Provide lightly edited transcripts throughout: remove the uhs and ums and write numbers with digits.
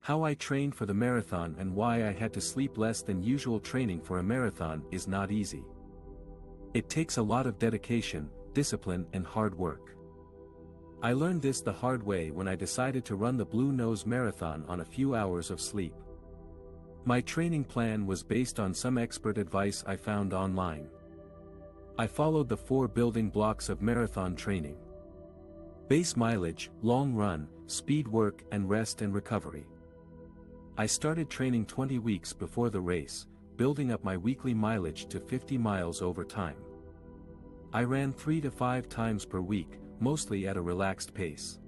How I trained for the marathon and why I had to sleep less than usual. Training for a marathon is not easy. It takes a lot of dedication, discipline and hard work. I learned this the hard way when I decided to run the Blue Nose Marathon on a few hours of sleep. My training plan was based on some expert advice I found online. I followed the 4 building blocks of marathon training: base mileage, long run, speed work and rest and recovery. I started training 20 weeks before the race, building up my weekly mileage to 50 miles over time. I ran 3 to 5 times per week, mostly at a relaxed pace.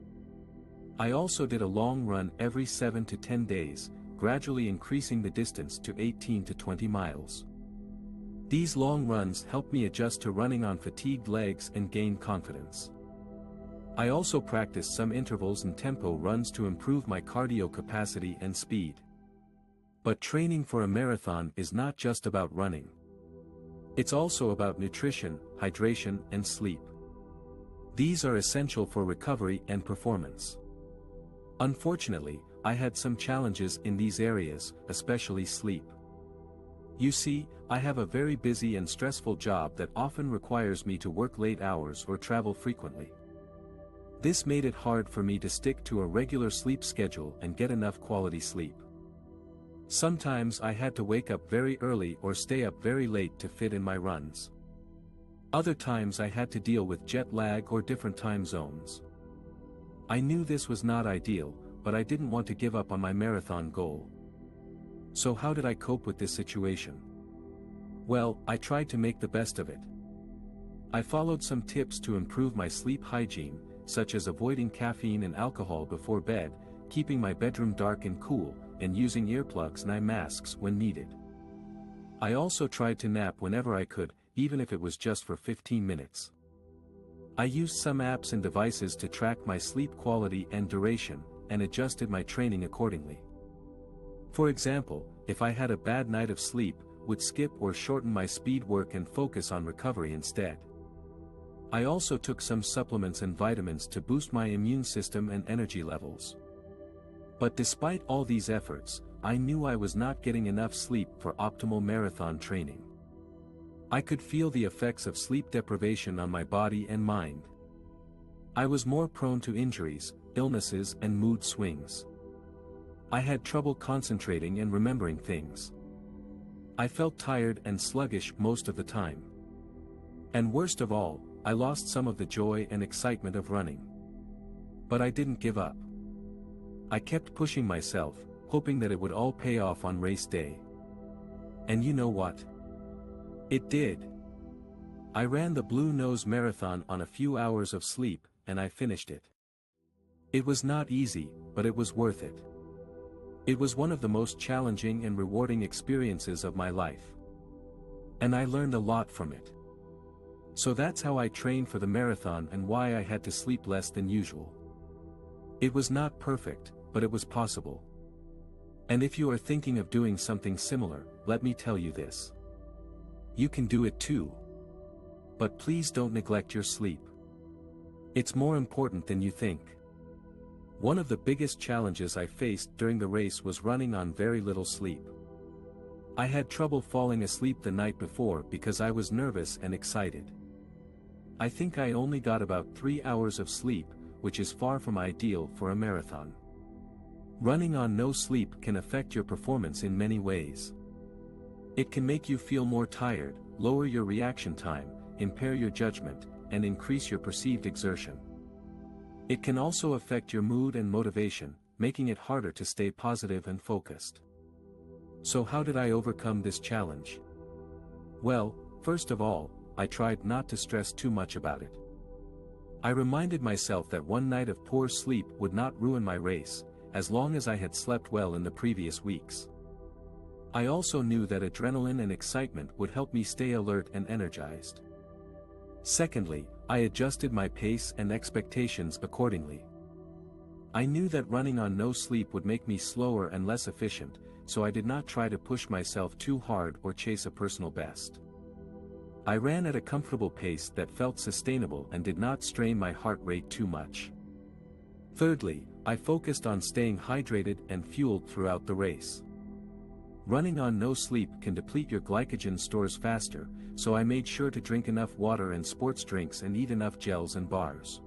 I also did a long run every 7 to 10 days, gradually increasing the distance to 18 to 20 miles. These long runs helped me adjust to running on fatigued legs and gain confidence. I also practiced some intervals and tempo runs to improve my cardio capacity and speed. But training for a marathon is not just about running. It's also about nutrition, hydration, and sleep. These are essential for recovery and performance. Unfortunately, I had some challenges in these areas, especially sleep. You see, I have a very busy and stressful job that often requires me to work late hours or travel frequently. This made it hard for me to stick to a regular sleep schedule and get enough quality sleep. Sometimes I had to wake up very early or stay up very late to fit in my runs. Other times I had to deal with jet lag or different time zones. I knew this was not ideal, but I didn't want to give up on my marathon goal. So how did I cope with this situation? Well, I tried to make the best of it. I followed some tips to improve my sleep hygiene, such as avoiding caffeine and alcohol before bed, keeping my bedroom dark and cool, and using earplugs and eye masks when needed. I also tried to nap whenever I could, even if it was just for 15 minutes. I used some apps and devices to track my sleep quality and duration, and adjusted my training accordingly. For example, if I had a bad night of sleep, would skip or shorten my speed work and focus on recovery instead. I also took some supplements and vitamins to boost my immune system and energy levels. But despite all these efforts, I knew I was not getting enough sleep for optimal marathon training. I could feel the effects of sleep deprivation on my body and mind. I was more prone to injuries, illnesses and mood swings. I had trouble concentrating and remembering things. I felt tired and sluggish most of the time. And worst of all, I lost some of the joy and excitement of running. But I didn't give up. I kept pushing myself, hoping that it would all pay off on race day. And you know what? It did. I ran the Blue Nose Marathon on a few hours of sleep, and I finished it. It was not easy, but it was worth it. It was one of the most challenging and rewarding experiences of my life. And I learned a lot from it. So that's how I trained for the marathon and why I had to sleep less than usual. It was not perfect, but it was possible. And if you are thinking of doing something similar, let me tell you this. You can do it too. But please don't neglect your sleep. It's more important than you think. One of the biggest challenges I faced during the race was running on very little sleep. I had trouble falling asleep the night before because I was nervous and excited. I think I only got about 3 hours of sleep, which is far from ideal for a marathon. Running on no sleep can affect your performance in many ways. It can make you feel more tired, lower your reaction time, impair your judgment, and increase your perceived exertion. It can also affect your mood and motivation, making it harder to stay positive and focused. So how did I overcome this challenge? Well, first of all, I tried not to stress too much about it. I reminded myself that one night of poor sleep would not ruin my race, as long as I had slept well in the previous weeks. I also knew that adrenaline and excitement would help me stay alert and energized. Secondly, I adjusted my pace and expectations accordingly. I knew that running on no sleep would make me slower and less efficient, so I did not try to push myself too hard or chase a personal best. I ran at a comfortable pace that felt sustainable and did not strain my heart rate too much. Thirdly, I focused on staying hydrated and fueled throughout the race. Running on no sleep can deplete your glycogen stores faster, so I made sure to drink enough water and sports drinks and eat enough gels and bars.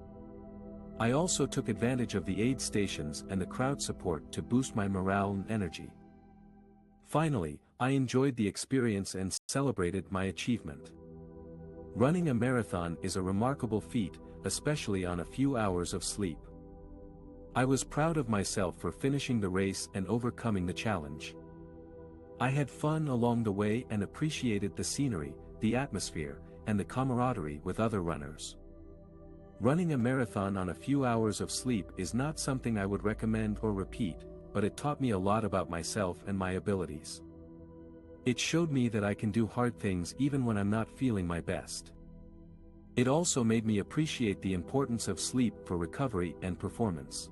I also took advantage of the aid stations and the crowd support to boost my morale and energy. Finally, I enjoyed the experience and celebrated my achievement. Running a marathon is a remarkable feat, especially on a few hours of sleep. I was proud of myself for finishing the race and overcoming the challenge. I had fun along the way and appreciated the scenery, the atmosphere, and the camaraderie with other runners. Running a marathon on a few hours of sleep is not something I would recommend or repeat, but it taught me a lot about myself and my abilities. It showed me that I can do hard things even when I'm not feeling my best. It also made me appreciate the importance of sleep for recovery and performance.